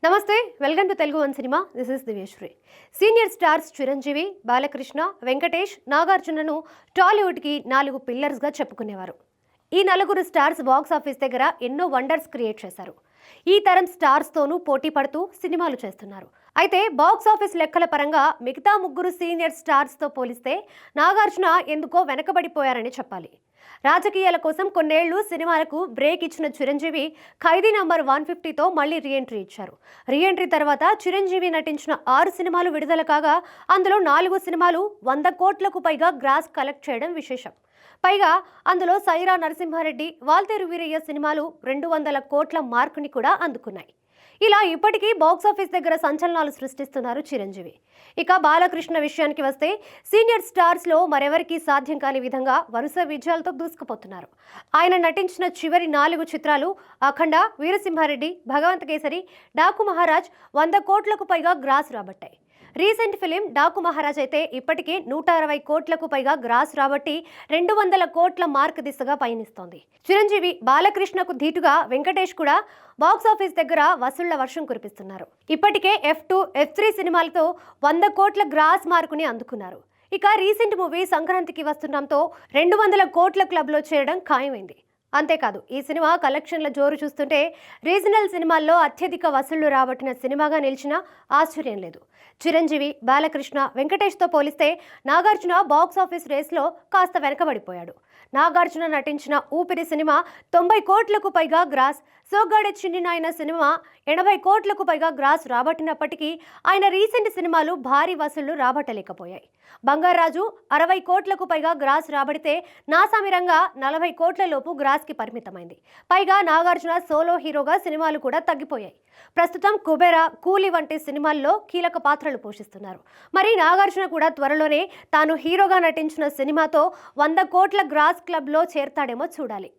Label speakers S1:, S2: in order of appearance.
S1: నమస్తే, welcome to Telugu one cinema. This is Divyasri. Senior stars Chiranjeevi, Balakrishna, Venkatesh, నాగార్జునను టాలీవుడ్కి 4 పిల్లర్స్గా చెప్పుకునేవారు. ఈ నలుగురు స్టార్స్ బాక్స్ ఆఫీస్ దగ్గర ఎన్నో వండర్స్ క్రియేట్ చేశారు. ఈ తరం స్టార్స్తోనూ పోటీ పడుతూ సినిమాలు చేస్తున్నారు. అయితే బాక్స్ ఆఫీస్ లెక్కల పరంగా మిగతా ముగ్గురు సీనియర్ స్టార్స్తో పోలిస్తే నాగార్జున ఎందుకో వెనకబడిపోయారని చెప్పాలి. రాజకీయాల కోసం కొన్నేళ్లు సినిమాలకు బ్రేక్ ఇచ్చిన చిరంజీవి ఖైదీ నంబర్ 150తో మళ్ళీ రీఎంట్రీ ఇచ్చారు. రీఎంట్రీ తర్వాత చిరంజీవి నటించిన 6 సినిమాలు విడుదల కాగా అందులో 4 సినిమాలు 100 కోట్లకు పైగా గ్రాస్ కలెక్ట్ చేయడం విశేషం. పైగా అందులో సైరా నరసింహారెడ్డి, వాల్తేరు వీరయ్య సినిమాలు 200 కోట్ల మార్కుని కూడా అందుకున్నాయి. ఇలా ఇప్పటికీ బాక్సాఫీస్ దగ్గర సంచలనాలు సృష్టిస్తున్నారు చిరంజీవి. ఇక బాలకృష్ణ విషయానికి వస్తే సీనియర్ స్టార్స్లో మరెవరికీ సాధ్యం కాని విధంగా వరుస విజయాలతో దూసుకుపోతున్నారు. ఆయన నటించిన చివరి 4 చిత్రాలు అఖండ, వీరసింహారెడ్డి, భగవంత కేసరి, డాకు మహారాజ్ 100 కోట్లకు పైగా గ్రాస్ రాబట్టాయి. రీసెంట్ ఫిలిం డాకు మహారాజ్ అయితే ఇప్పటికే 160 కోట్లకు పైగా గ్రాస్ రాబట్టి 200 కోట్ల మార్క్ దిశగా పయనిస్తోంది. చిరంజీవి, బాలకృష్ణకు ధీటుగా వెంకటేష్ కూడా బాక్సాఫీస్ దగ్గర వసూళ్ల వర్షం కురిపిస్తున్నారు. ఇప్పటికే F2, F3 సినిమాలతో 100 కోట్ల గ్రాస్ మార్కుని అందుకున్నారు. ఇక రీసెంట్ మూవీ సంక్రాంతికి వస్తుండటంతో 200 కోట్ల క్లబ్లో చేరడం ఖాయమైంది. అంతేకాదు, ఈ సినిమా కలెక్షన్ల జోరు చూస్తుంటే రీజనల్ సినిమాల్లో అత్యధిక వసూళ్లు రాబట్టిన సినిమాగా నిలిచినా ఆశ్చర్యం లేదు. చిరంజీవి, బాలకృష్ణ, వెంకటేష్తో పోలిస్తే నాగార్జున బాక్స్ ఆఫీస్ రేస్లో కాస్త వెనకబడిపోయాడు. నాగార్జున నటించిన ఊపిరి సినిమా 90 కోట్లకు పైగా గ్రాస్, సోగ్గాడే చిన్ని నాయన సినిమా 80 కోట్లకు పైగా గ్రాస్ రాబట్టినప్పటికీ ఆయన రీసెంట్ సినిమాలు భారీ వసూళ్లు రాబట్టలేకపోయాయి. బంగారాజు 60 కోట్లకు పైగా గ్రాస్ రాబడితే నాసామిరంగా 40 కోట్ల లోపు గ్రాస్కి పరిమితమైంది. పైగా నాగార్జున సోలో హీరోగా సినిమాలు కూడా తగ్గిపోయాయి. ప్రస్తుతం కుబేరా, కూలీ వంటి సినిమాల్లో కీలక పాత్రలు పోషిస్తున్నారు. మరి నాగార్జున కూడా త్వరలోనే తాను హీరోగా నటించిన సినిమాతో 100 కోట్ల గ్రాస్ క్లబ్లో చేరతాడేమో చూడాలి.